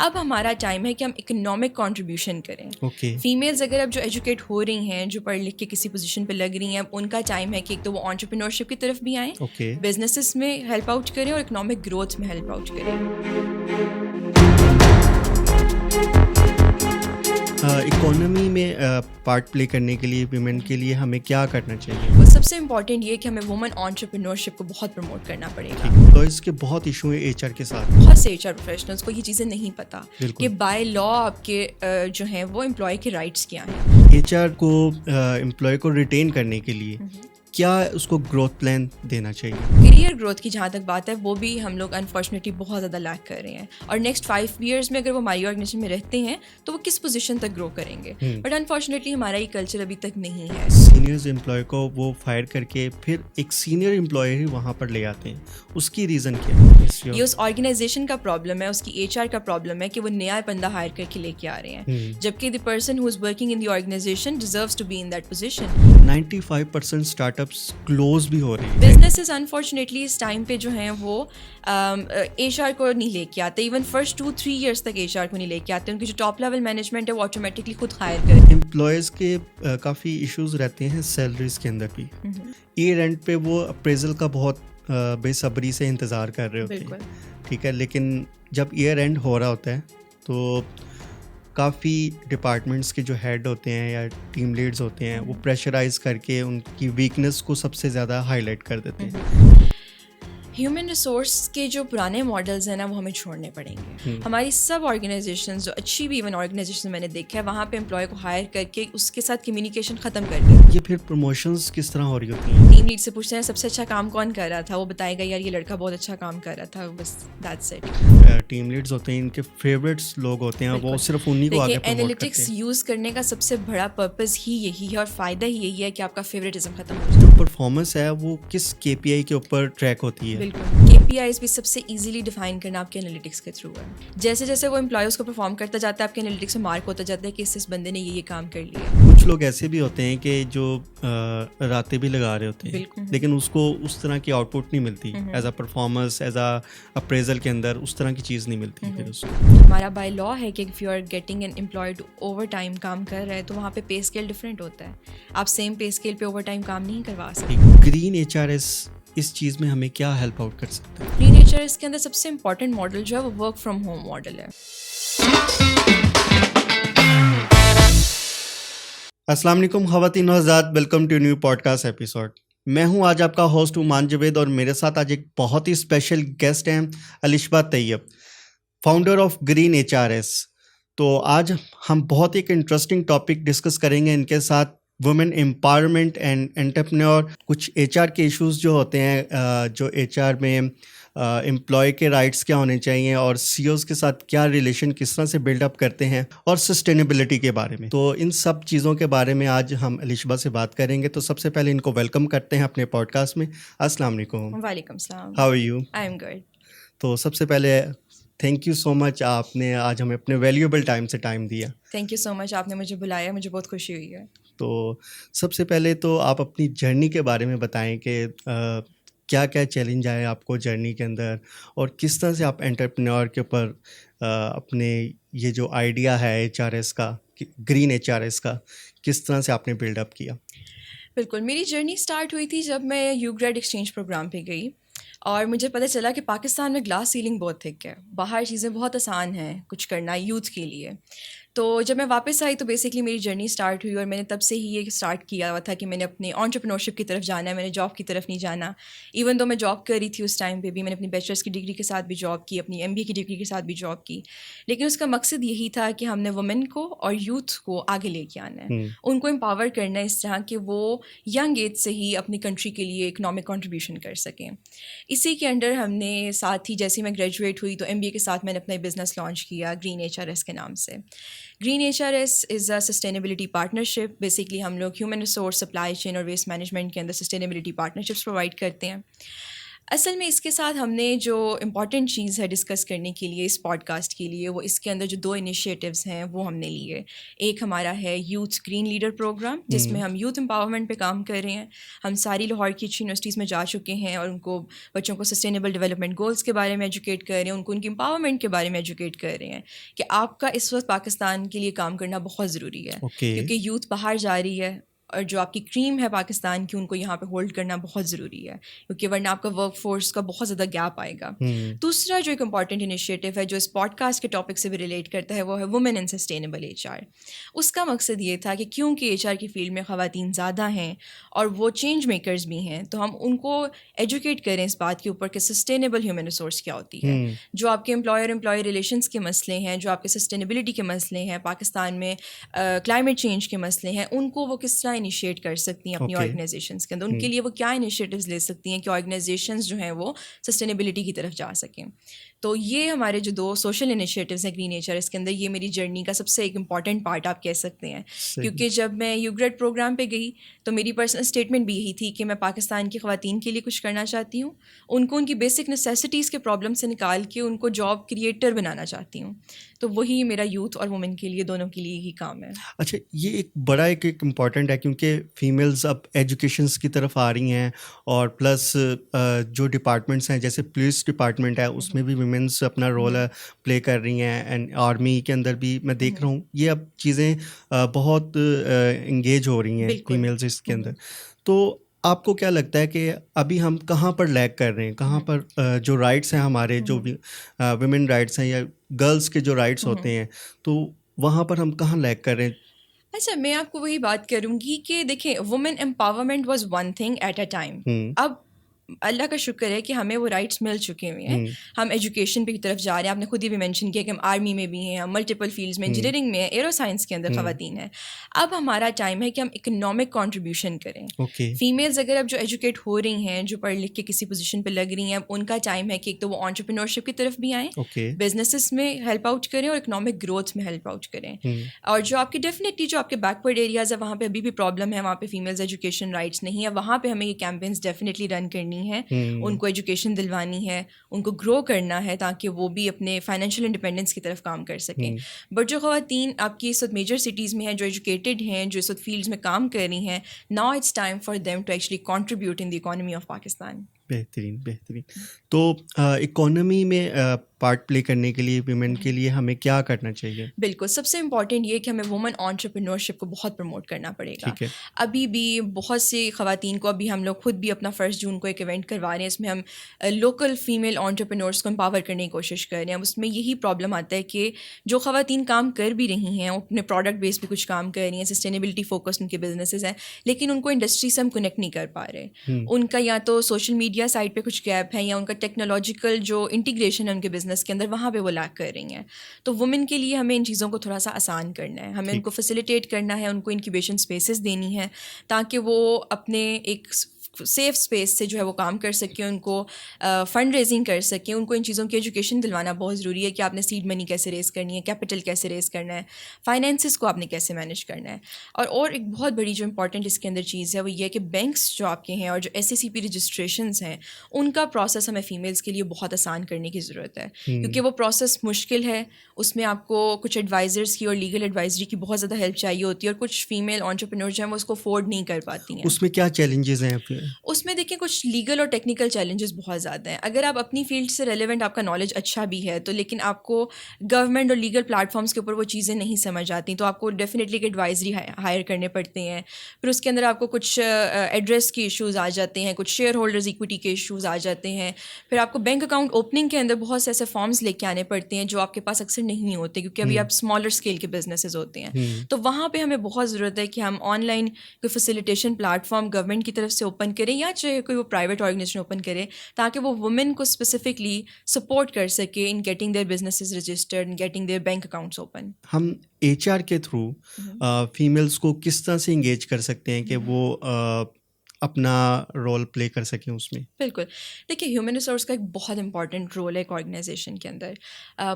اب ہمارا ٹائم ہے کہ ہم اکنامک کنٹریبیوشن کریں. فیمیلز اگر اب جو ایجوکیٹ ہو رہی ہیں, جو پڑھ لکھ کے کسی پوزیشن پہ لگ رہی ہیں, اب ان کا ٹائم ہے کہ ایک تو وہ انٹرپرینورشپ کی طرف بھی آئیں, بزنسز میں ہیلپ آؤٹ کریں اور اکنامک گروتھ میں ہیلپ آؤٹ کریں. اکانومی میں پارٹ پلے کرنے کے لیے ویمن کے لیے ہمیں کیا کرنا چاہیے؟ وہ سب سے امپورٹنٹ یہ کہ ہمیں وومن انٹرپرینورشپ کو بہت پروموٹ کرنا پڑے گا. تو اس کے بہت ایشو ہیں ایچ آر کے ساتھ. بہت سے ایچ آر پروفیشنلز کو یہ چیزیں نہیں پتہ کہ بائی لا آپ کے جو ہیں وہ امپلائی کے رائٹس کیا ہیں. ایچ آر کو امپلائی کو ریٹین کرنے کے لیے کیا اس کو گروتھ پلان دینا چاہیے؟ کیریئر گروتھ کی جہاں تک بات ہے وہ بھی ہم لوگ انفارچونیٹلی بہت زیادہ لیک کر رہے ہیں, اور نیکسٹ 5 ایئرس میں اگر وہ ہماری آرگنائزیشن میں رہتے ہیں تو وہ کس پوزیشن تک گرو کریں گے, بٹ انفارچونیٹلی ہمارا یہ کلچر ابھی تک نہیں ہے. سینئرز امپلائی کو وہ فائر کر کے پھر ایک سینئر امپلائی ہی وہاں پر لے آتے ہیں, اس کی ریزن کیا ہے؟ یہ اس آرگنائزیشن کا پرابلم ہے, اس کی ایچ آر کا پرابلم ہے کہ وہ نیا بندہ ہائر کر کے لے کے آ رہے ہیں, جبکہ the person who is working in the organization deserves to be in that position. 95% startups close بھی ہو رہے ہیں. بزنسز انفارچونیٹلی اس ٹائم پہ جو ہیں وہ ایچ آر کو نہیں لے کے آتے, ایون فرسٹ 2-3 ایئرس تک ایچ آر کو نہیں لے کے آتے. ان کی جو ٹاپ لیول مینجمنٹ ہے وہ آٹومیٹکلی خود ہائر کرتے ہیں. امپلائیز کے کافی ایشوز رہتے ہیں سیلریز کے اندر بھی. ایئر اینڈ پہ وہ اپریزل کا بہت بے صبری سے انتظار کر رہے ہوتے ہیں, ٹھیک ہے, لیکن جب ایئر اینڈ ہو رہا ہوتا ہے تو کافی ڈپارٹمنٹس کے جو ہیڈ ہوتے ہیں یا ٹیم لیڈز ہوتے ہیں وہ پریشرائز کر کے ان کی ویکنس کو سب سے زیادہ ہائی لائٹ کر دیتے ہیں. ہیومن ریسورس کے جو پرانے ماڈلز ہیں نا وہ ہمیں چھوڑنے پڑیں گے. ہماری سب آرگنائزیشنز جو اچھی بھی ایون آرگنائزیشن میں نے دیکھا ہے وہاں پہ امپلائی کو ہائر کر کے اس کے ساتھ کمیونیکیشن ختم کر دیا. یہ پھر پروموشنز کس طرح ہو رہی ہوتی ہیں؟ ٹیم لیڈ سے پوچھتے ہیں سب سے اچھا کام کون کر رہا تھا, وہ بتائے گا یار یہ لڑکا بہت اچھا کام کر رہا تھا, بس دیٹس اٹ. ٹیم لیڈز ہوتے ہیں, ان کے فیوریٹس لوگ ہوتے ہیں, وہ صرف انہی کو آگے پروموٹ کرتے ہیں. اینالیٹکس یوز کرنے کا سب سے بڑا پرپز ہی یہی ہے اور فائدہ ہی یہی ہے کہ آپ کا فیوریٹزم ختم ہو جائے. جو پرفارمنس ہے وہ کس کے پی آئی کے اوپر ٹریک ہوتی ہے؟ بالکل, کے پی آئیز بھی سب سے ایزیلی ڈیفائن کرنا آپ کے انالیٹکس کے تھرو ہے. جیسے جیسے وہ امپلائیز کو پرفارم کرتا جاتا ہے آپ کے انالیٹکس میں مارک ہوتا جاتا ہے کہ اس بندے نے یہ کام کر لیا. کچھ لوگ ایسے بھی ہوتے ہیں کہ جو راتیں بھی لگا رہے ہوتے ہیں لیکن اس کو اس طرح کی آؤٹ پٹ نہیں ملتی as a performance, as a appraisal کے اندر اس طرح کی چیز نہیں ملتی. پھر اس کو ہمارا بائی لا ہے کہ if you are getting an employed overtime کام کر رہا ہے تو وہاں پہ پے اسکیل ڈفرینٹ ہوتا ہے. آپ سیم پے اسکیل پہ اوور ٹائم کام نہیں کروا سکتے. گرین ایچ آر ایس اس چیز میں ہمیں کیا ہیلپ آؤٹ کر سکتا ہے؟ گرین ایچ آر ایس کے اندر سب سے امپورٹنٹ ماڈل جو ہے وہ ورک فرام ہوم ماڈل ہے. السلام علیکم خواتین و حضرات, welcome to new podcast episode. میں ہوں آج آپ کا ہوسٹ عمان جاوید اور میرے ساتھ آج ایک بہت ہی اسپیشل گیسٹ ہیں Alishba Tayyab, founder of Green H R S. تو آج ہم بہت ایک انٹرسٹنگ ٹاپک ڈسکس کریں گے ان کے ساتھ, وومن امپاورمنٹ اینڈ انٹرپرینور. کچھ ایچ آر کے ایشوز جو ہوتے ہیں, جو ایچ آر میں امپلائی کے رائٹس کیا ہونے چاہیے اور سی اوز کے ساتھ کیا ریلیشن کس طرح سے بلڈ اپ کرتے ہیں, اور سسٹینیبلٹی کے بارے میں. تو ان سب چیزوں کے بارے میں آج ہم الشبہ سے بات کریں گے. تو سب سے پہلے ان کو ویلکم کرتے ہیں اپنے پوڈ کاسٹ میں. السلام علیکم. وعلیکم السلام. How are you? I am good. تو سب سے پہلے تھینک یو سو مچ, آپ نے آج ہمیں اپنے ویلیوبل ٹائم سے ٹائم دیا. تھینک یو سو مچ, آپ نے مجھے بلایا, مجھے بہت خوشی ہوئی ہے. تو سب سے پہلے تو آپ اپنی جرنی کے بارے میں بتائیں کہ کیا کیا چیلنج آئے آپ کو جرنی کے اندر, اور کس طرح سے آپ انٹرپرینور کے اوپر اپنے یہ جو آئیڈیا ہے ایچ آر ایس کا, گرین ایچ آر ایس کا, کس طرح سے آپ نے بلڈ اپ کیا؟ بالکل, میری جرنی اسٹارٹ ہوئی تھی جب میں یو گریڈ ایکسچینج پروگرام پہ گئی اور مجھے پتہ چلا کہ پاکستان میں گلاس سیلنگ بہت تھک ہے, باہر چیزیں بہت آسان ہیں کچھ کرنا یوتھ کے لیے. تو جب میں واپس آئی تو بیسکلی میری جرنی اسٹارٹ ہوئی, اور میں نے تب سے ہی یہ اسٹارٹ کیا ہوا تھا کہ میں نے اپنے انٹرپرینورشپ کی طرف جانا ہے, میں نے جاب کی طرف نہیں جانا. ایون دو میں جاب کر رہی تھی اس ٹائم پہ بھی, میں نے اپنی بیچلرس کی ڈگری کے ساتھ بھی جاب کی, اپنی ایم بی اے کی ڈگری کے ساتھ بھی جاب کی, لیکن اس کا مقصد یہی تھا کہ ہم نے وومن کو اور یوتھ کو آگے لے کے آنا ہے, ان کو امپاور کرنا ہے اس طرح کہ وہ ینگ ایج سے ہی اپنی کنٹری کے لیے اکنامک کنٹریبیوشن کر سکیں. اسی کے انڈر ہم نے ساتھ ہی جیسے میں گریجویٹ ہوئی تو ایم بی اے کے ساتھ میں نے اپنا بزنس لانچ کیا گرین ایچ آر ایس کے نام سے. Green H R S is a sustainability partnership. Basically ہم لوگ ہیومن ریسورس, سپلائی چین اور ویسٹ مینجمنٹ کے اندر سسٹینیبلٹی پارٹنرشپس پرووائڈ کرتے ہیں. اصل میں اس کے ساتھ ہم نے جو امپورٹنٹ چیز ہے ڈسکس کرنے کے لیے اس پوڈ کاسٹ کے لیے، وہ اس کے اندر جو 2 انیشیٹیوز ہیں وہ ہم نے لیے. ایک ہمارا ہے یوتھ گرین لیڈر پروگرام، جس میں ہم یوتھ امپاورمنٹ پہ کام کر رہے ہیں. ہم ساری لاہور کی اچھی یونیورسٹیز میں جا چکے ہیں اور ان کو بچوں کو سسٹینیبل ڈیولپمنٹ گولز کے بارے میں ایجوکیٹ کر رہے ہیں، ان کو ان کی امپاورمنٹ کے بارے میں ایجوکیٹ کر رہے ہیں کہ آپ کا اس وقت پاکستان کے لیے کام کرنا بہت ضروری ہے، کیونکہ یوتھ باہر جا رہی ہے اور جو آپ کی کریم ہے پاکستان کی، ان کو یہاں پہ ہولڈ کرنا بہت ضروری ہے، کیونکہ ورنہ آپ کا ورک فورس کا بہت زیادہ گیپ آئے گا. دوسرا جو ایک امپارٹنٹ انیشیٹو ہے جو اس پوڈ کاسٹ کے ٹاپک سے بھی ریلیٹ کرتا ہے، وہ ہے وومن ان سسٹینیبل ایچ آر. اس کا مقصد یہ تھا کہ کیونکہ ایچ آر کی فیلڈ میں خواتین زیادہ ہیں اور وہ چینج میکرز بھی ہیں، تو ہم ان کو ایجوکیٹ کریں اس بات کے اوپر کہ سسٹینیبل ہیومن ریسورس کیا ہوتی ہے. جو آپ کے امپلائر ریلیشنس کے مسئلے ہیں، جو آپ کے سسٹینیبلٹی کے مسئلے ہیں، پاکستان میں کلائمیٹ چینج کے مسئلے ہیں، ان کو وہ کس طرح انیشیٹ کر سکتی ہیں اپنی آرگنائزیشنس کے اندر. ان کے لیے وہ کیا انیشیٹوز لے سکتی ہیں کہ آرگنائزیشنز جو ہیں وہ سسٹینیبلٹی کی طرف جا سکیں. تو یہ ہمارے جو 2 سوشل انیشیٹوز ہیں گرین نیچر، اس کے اندر یہ میری جرنی کا سب سے ایک امپورٹنٹ پارٹ آپ کہہ سکتے ہیں. کیونکہ جب میں یو گریڈ پروگرام پہ گئی تو میری پرسنل اسٹیٹمنٹ بھی یہی تھی کہ میں پاکستان کی خواتین کے لیے کچھ کرنا چاہتی ہوں، ان کو ان کی بیسک نیسیسٹیز کے پرابلم سے نکال کے ان کو جاب کریٹر بنانا چاہتی ہوں. تو وہی میرا یوتھ اور وومن کے لیے دونوں کے لیے ہی کام ہے. اچھا، یہ ایک بڑا ایک امپورٹنٹ ہے کیونکہ فیمیلز اب ایجوکیشنس کی طرف آ رہی ہیں، اور پلس جو ڈپارٹمنٹس ہیں جیسے پولیس ڈپارٹمنٹ ہے اس میں بھی ویمنس اپنا رول پلے کر رہی ہیں، اینڈ آرمی کے اندر بھی میں دیکھ رہا ہوں یہ اب چیزیں بہت انگیج ہو رہی ہیں فیمیلز اس کے اندر. تو آپ کو کیا لگتا ہے کہ ابھی ہم کہاں پر لیگ کر رہے ہیں، کہاں پر جو رائٹس ہیں ہمارے، جو ویمن رائٹس ہیں یا گرلس کے جو رائٹس ہوتے ہیں، تو وہاں پر ہم کہاں لیگ کر رہے ہیں؟ اچھا، میں آپ کو وہی بات کروں گی کہ دیکھیں، women empowerment was one thing at a time. اب اللہ کا شکر ہے کہ ہمیں وہ رائٹس مل چکے ہوئے ہیں، ہم ایجوکیشن کی طرف جا رہے ہیں. آپ نے خود ہی بھی مینشن کیا کہ ہم آرمی میں بھی ہیں، ہم ملٹیپل فیلڈس میں، انجینئرنگ میں، ایرو سائنس کے اندر خواتین ہیں. اب ہمارا ٹائم ہے کہ ہم اکنامک کنٹریبیوشن کریں. فیمیلز اگر اب جو ایجوکیٹ ہو رہی ہیں، جو پڑھ لکھ کے کسی پوزیشن پہ لگ رہی ہیں، اب ان کا ٹائم ہے کہ ایک تو وہ انٹرپرینورشپ کی طرف بھی آئیں، بزنسز میں ہیلپ آؤٹ کریں اور اکنامک گروتھ میں ہیلپ آؤٹ کریں. اور جو آپ کی ڈیفینیٹلی جو آپ کے بیکورڈ ایریاز ہے وہاں پہ ابھی بھی پرابلم ہے، وہاں پہ فیمیلز ایجوکیشن رائٹس نہیں ہے، وہاں پہ ہمیں یہ کیمپینس ڈیفینیٹلی رن کرنی ہے، ان کو ایجوکیشن دلوانی ہے، ان کو گرو کرنا ہے تاکہ وہ بھی اپنے فائنینشیل انڈیپینڈنس کی طرف کام کر سکیں. بٹ جو خواتین آپ کی اس وقت میجر سٹیز میں ہیں، جو ایجوکیٹڈ ہیں، جو اس وقت فیلڈز میں کام کر رہی ہیں، now it's time for them to actually contribute in the economy of Pakistan. بہترین. تو اکانومی میں پارٹ پلے کرنے کے لیے ویمن کے لیے ہمیں کیا کرنا چاہیے؟ بالکل، سب سے امپورٹنٹ یہ کہ ہمیں وومن انٹرپرینورشپ کو بہت پروموٹ کرنا پڑے گا. ابھی بھی بہت سی خواتین کو، ابھی ہم لوگ خود بھی اپنا 1 جون کو ایک ایونٹ کروا رہے ہیں، اس میں ہم لوکل فیمیل انٹرپرینورس کو امپاور کرنے کی کوشش کر رہے ہیں. اس میں یہی پرابلم آتا ہے کہ جو خواتین کام کر بھی رہی ہیں، اپنے پروڈکٹ بیس پہ کچھ کام کر رہی ہیں، سسٹینیبلٹی فوکس ان کے بزنسز ہیں، لیکن ان کو انڈسٹری سے ہم کنیکٹ نہیں کر پا رہے. ان کا یا تو سوشل میڈیا سائٹ پہ کچھ گیپ ہے، یا ان کا ٹیکنالوجیکل جو انٹیگریشن ہے ان کے بزنس کے اندر، وہاں پہ وہ لیک کر رہی ہیں. تو وومن کے لیے ہمیں ان چیزوں کو تھوڑا سا آسان کرنا ہے، ہمیں ان کو فیسیلیٹیٹ کرنا ہے، ان کو انکیوبیشن اسپیسز دینی ہے تاکہ وہ اپنے ایک سیف اسپیس سے جو ہے وہ کام کر سکیں، ان کو فنڈ ریزنگ کر سکیں. ان کو ان چیزوں کی ایجوکیشن دلوانا بہت ضروری ہے کہ آپ نے سیڈ منی کیسے ریز کرنی ہے، کیپٹل کیسے ریز کرنا ہے، فائنینسز کو آپ نے کیسے مینیج کرنا ہے. اور ایک بہت بڑی جو امپورٹنٹ اس کے اندر چیز ہے وہ یہ کہ بینکس جو آپ کے ہیں اور جو SACP رجسٹریشنز ہیں، ان کا پروسیس ہمیں فیمیلز کے لیے بہت آسان کرنے کی ضرورت ہے، کیونکہ وہ پروسیس مشکل ہے. اس میں آپ کو کچھ ایڈوائزرس کی اور لیگل ایڈوائزری کی بہت زیادہ ہیلپ چاہیے ہوتی ہے، اور کچھ فیمیل انٹرپرینور جو ہیں وہ اس کو افورڈ نہیں کر پاتی ہیں. اس میں کیا چیلنجز ہیں؟ اس میں دیکھیں کچھ لیگل اور ٹیکنیکل چیلنجز بہت زیادہ ہیں. اگر آپ اپنی فیلڈ سے ریلیونٹ، آپ کا نالج اچھا بھی ہے تو، لیکن آپ کو گورنمنٹ اور لیگل پلیٹ فارمس کے اوپر وہ چیزیں نہیں سمجھ آتی، تو آپ کو ڈیفینیٹلی ایک ایڈوائزری ہائر کرنے پڑتے ہیں. پھر اس کے اندر آپ کو کچھ ایڈریس کے ایشوز آ جاتے ہیں، کچھ شیئر ہولڈرز ایکویٹی کے ایشوز آ جاتے ہیں. پھر آپ کو بینک اکاؤنٹ اوپننگ کے اندر بہت سے ایسے فارمز لے کے آنے پڑتے ہیں جو آپ کے پاس اکثر نہیں ہوتے، کیونکہ ابھی آپ اسمالر اسکیل کے بزنسز ہوتے ہیں. تو وہاں پہ ہمیں بہت ضرورت ہے کہ ہم آن لائن کوئی فیسیلیٹیشن پلیٹ فارم گورنمنٹ کی طرف سے اوپن کریں، یا چاہے کوئی وہ پرائیویٹ آرگنائزیشن اوپن کرے، تاکہ وہ وومن کو اسپیسیفکلی سپورٹ کر سکے in getting their businesses registered, in getting their bank accounts open. ہم HR کے تھرو فیمیلز کو کس طرح سے انگیج کر سکتے ہیں کہ وہ اپنا رول پلے کر سکیں اس میں؟ بالکل. دیکھیے ہیومن ریسورس کا ایک بہت امپورٹنٹ رول ہے ایک آرگنائزیشن کے اندر.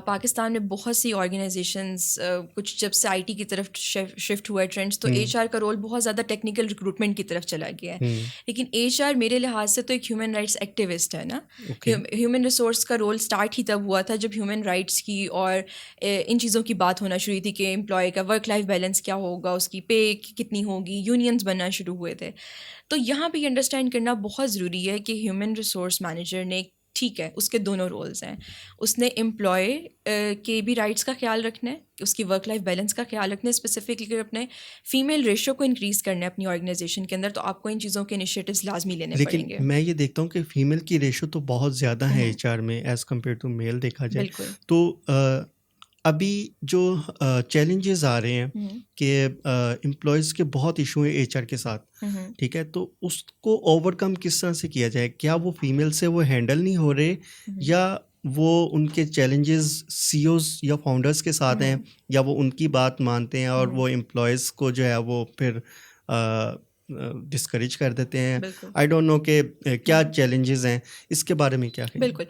پاکستان میں بہت سی آرگنائزیشنس کچھ جب سے آئی ٹی کی طرف شفٹ ہوا ہے ٹرینڈس, تو ایچ آر کا رول بہت زیادہ ٹیکنیکل ریکروٹمنٹ کی طرف چلا گیا ہے. لیکن ایچ آر میرے لحاظ سے تو ایک ہیومن رائٹس ایکٹیوسٹ ہے نا. ہیومن ریسورس کا رول اسٹارٹ ہی تب ہوا تھا جب ہیومن رائٹس کی اور ان چیزوں کی بات ہونا شروع تھی کہ امپلائی کا ورک لائف بیلنس کیا ہوگا, اس کی پے کتنی ہوگی, یونینس بننا شروع ہوئے تھے. تو یہاں پہ یہ انڈرسٹینڈ کرنا بہت ضروری ہے کہ ہیومن ریسورس مینیجر نے, ٹھیک ہے اس کے دونوں رولز ہیں, اس نے امپلائی کے بھی رائٹس کا خیال رکھنا ہے, اس کی ورک لائف بیلنس کا خیال رکھنا ہے, اسپیسیفکلی اگر اپنے فیمیل ریشو کو انکریز کرنا ہے اپنی آرگنائزیشن کے اندر, تو آپ کو ان چیزوں کے انیشیٹوز لازمی لینے پڑیں گے. لیکن میں یہ دیکھتا ہوں کہ فیمیل کی ریشو تو بہت زیادہ ہے ایچ آر میں ایز کمپیئر ٹو میل دیکھا جائے. بالکل. تو ابھی جو چیلنجز آ رہے ہیں کہ امپلائیز کے بہت ایشو ہیں ایچ آر کے ساتھ, ٹھیک ہے, تو اس کو اوور کم کس طرح سے کیا جائے؟ کیا وہ فیمیل سے وہ ہینڈل نہیں ہو رہے, یا وہ ان کے چیلنجز سی اوز یا فاؤنڈرس کے ساتھ ہیں, یا وہ ان کی بات مانتے ہیں اور وہ امپلائیز کو جو ہے وہ پھر ڈسکریج کر دیتے ہیں؟ آئی ڈونٹ نو کہ کیا چیلنجز ہیں, اس کے بارے میں کیا ہے؟ بالکل.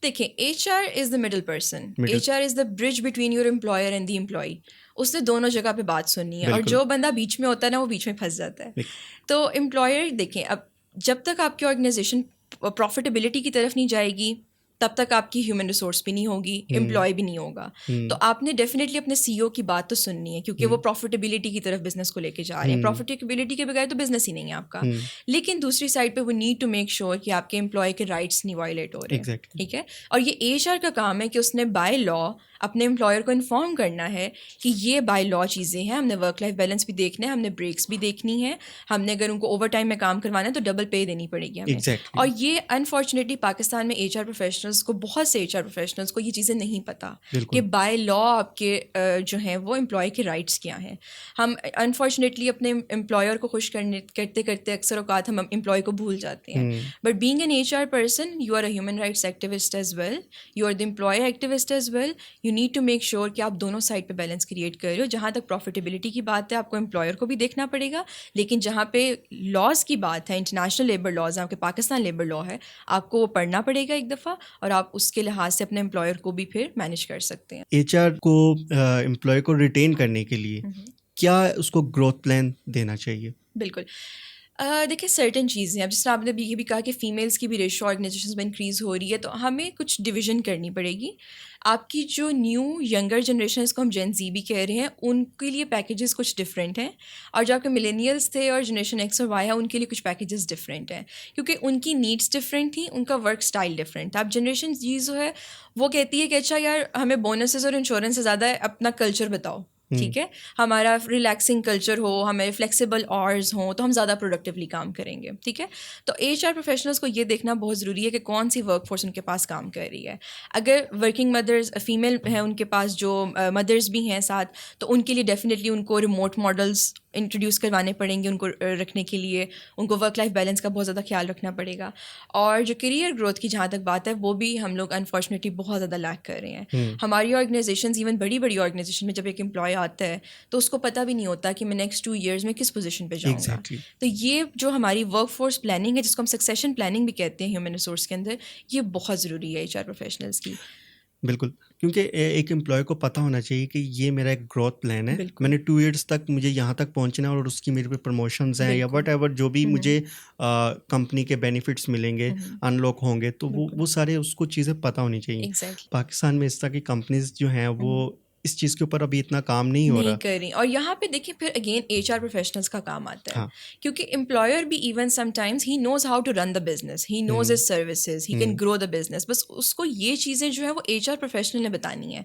دیکھیں H R is the middle person, H R is the bridge between your employer and the employee. اس نے دونوں جگہ پہ بات سننی ہے, اور جو بندہ بیچ میں ہوتا ہے نا وہ بیچ میں پھنس جاتا ہے. تو امپلائر دیکھیں, اب جب تک آپ کی آرگنائزیشن پروفیٹیبلٹی کی طرف نہیں جائے گی تب تک آپ کی ہیومن ریسورس بھی نہیں ہوگی, امپلائی بھی نہیں ہوگا. تو آپ نے ڈیفینیٹلی اپنے سی او کی بات تو سننی ہے, کیونکہ وہ پروفیٹیبلٹی کی طرف بزنس کو لے کے جا رہے ہیں. پروفیٹیبلٹی کے بغیر تو بزنس ہی نہیں ہے آپ کا. لیکن دوسری سائڈ پہ وہ نیڈ ٹو میک شیور کہ آپ کے امپلائی کے رائٹس نہیں وائلیٹ ہو رہے ہیں, ٹھیک ہے. اور یہ ایچ آر کا کام ہے کہ اس نے بائی لا اپنے امپلائر کو انفارم کرنا ہے کہ یہ بائی لا چیزیں ہیں, ہم نے ورک لائف بیلنس بھی دیکھنا ہے, ہم نے بریکس بھی دیکھنی ہے, ہم نے اگر ان کو اوور ٹائم میں کام کروانا ہے تو ڈبل پے دینی پڑے گی ہمیں. اور یہ انفارچونیٹلی پاکستان میں ایچ آر پروفیشنلس کو, بہت سے ایچ آر پروفیشنلس کو یہ چیزیں نہیں پتہ کہ بائی لا آپ کے جو ہیں وہ امپلائی کے رائٹس کیا ہیں. ہم انفارچونیٹلی اپنے امپلائر کو خوش کرتے کرتے اکثر اوقات ہم امپلائی کو بھول جاتے ہیں. But being an H R person, you are a human rights activist as well, you are the employee activist as well. You need to make sure کہ آپ دونوں سائڈ پہ بیلنس کریٹ کر رہے ہو. جہاں تک پروفیٹیبلٹی کی بات ہے آپ کو امپلائر کو بھی دیکھنا پڑے گا, لیکن جہاں پہ لاز کی بات ہے, انٹرنیشنل لیبر لاز ہیں, آپ کے پاکستان لیبر لا ہے, آپ کو وہ پڑھنا پڑے گا ایک دفعہ, اور آپ اس کے لحاظ سے اپنے امپلائر کو بھی پھر مینیج کر سکتے ہیں. ایچ آر کو امپلائی کو ریٹین کرنے کے لیے کیا اس کو گروتھ پلان دینا چاہیے؟ بالکل. دیکھیے سرٹن چیزیں ہیں, اب جس طرح آپ نے یہ بھی کہا کہ فیمیلس کی بھی ریشو آرگنائزیشنز میں انکریز ہو رہی ہے, تو ہمیں کچھ ڈویژن کرنی پڑے گی. آپ کی جو نیو ینگر جنریشن, اس کو ہم جین زی بھی کہہ رہے ہیں, ان کے لیے پیکیجز کچھ ڈفرینٹ ہیں, اور جو آپ کے ملینیلس تھے اور جنریشن ایکس اور وائی ہے ان کے لیے کچھ پیکیجز ڈفرینٹ ہیں, کیونکہ ان کی نیڈس ڈفرینٹ تھیں, ان کا ورک اسٹائل ڈفرینٹ تھا. اب جنریشن جی جو ہے وہ کہتی ہے کہ اچھا یار ہمیں بونسز اور انشورنس سے زیادہ اپنا کلچر بتاؤ, ٹھیک ہے, ہمارا ریلیکسنگ کلچر ہو, ہمیں فلیکسیبل آورز ہوں, تو ہم زیادہ پروڈکٹیولی کام کریں گے, ٹھیک ہے. تو ایچ آر پروفیشنلس کو یہ دیکھنا بہت ضروری ہے کہ کون سی ورک فورس ان کے پاس کام کر رہی ہے. اگر ورکنگ مدرز فیمیل ہیں ان کے پاس, جو مدرز بھی ہیں ساتھ, تو ان کے لیے ڈیفینیٹلی ان کو ریموٹ ماڈلس انٹروڈیوس کروانے پڑیں گے ان کو رکھنے کے لیے. ان کو ورک لائف بیلنس کا بہت زیادہ خیال رکھنا پڑے گا. اور جو کیریئر گروتھ کی جہاں تک بات ہے, وہ بھی ہم لوگ انفارچونیٹلی بہت زیادہ لیک کر رہے ہیں. ہماری آرگنائزیشنز, ایون بڑی بڑی آرگنائزیشن میں جب ایک امپلائی آتا ہے تو اس کو پتہ بھی نہیں ہوتا کہ میں نیکسٹ 2 ایئرز میں کس پوزیشن پہ جاؤں گا. تو یہ جو ہماری ورک فورس پلاننگ ہے, جس کو ہم سکسیشن پلاننگ بھی کہتے ہیں ہیومن ریسورس کے اندر, یہ بہت ضروری ہے ایچ آر پروفیشنلز کی. بالکل, کیونکہ ایک امپلائی کو پتہ ہونا چاہیے کہ یہ میرا ایک گروتھ پلان ہے, میں نے 2 ایئرس تک مجھے یہاں تک پہنچنا ہے, اور اس کی میرے پہ پروموشنز ہیں یا وٹ ایور جو بھی مجھے کمپنی کے بینیفٹس ملیں گے, ان لاک ہوں گے, تو وہ سارے اس کو چیزیں پتہ ہونی چاہیے. پاکستان میں اس طرح کی کمپنیز جو ہیں وہ اس چیز کے اوپر ابھی اتنا کام نہیں ہو رہا کر رہی. اور یہاں پہ دیکھیں پھر اگین ایچ آر پروفیشنلس کا کام آتا ہے, کیونکہ امپلائر بھی even sometimes he knows how to run the business, he knows his services, he can grow the business. بس اس کو یہ چیزیں جو ہیں وہ ایچ آر پروفیشنل نے بتانی ہے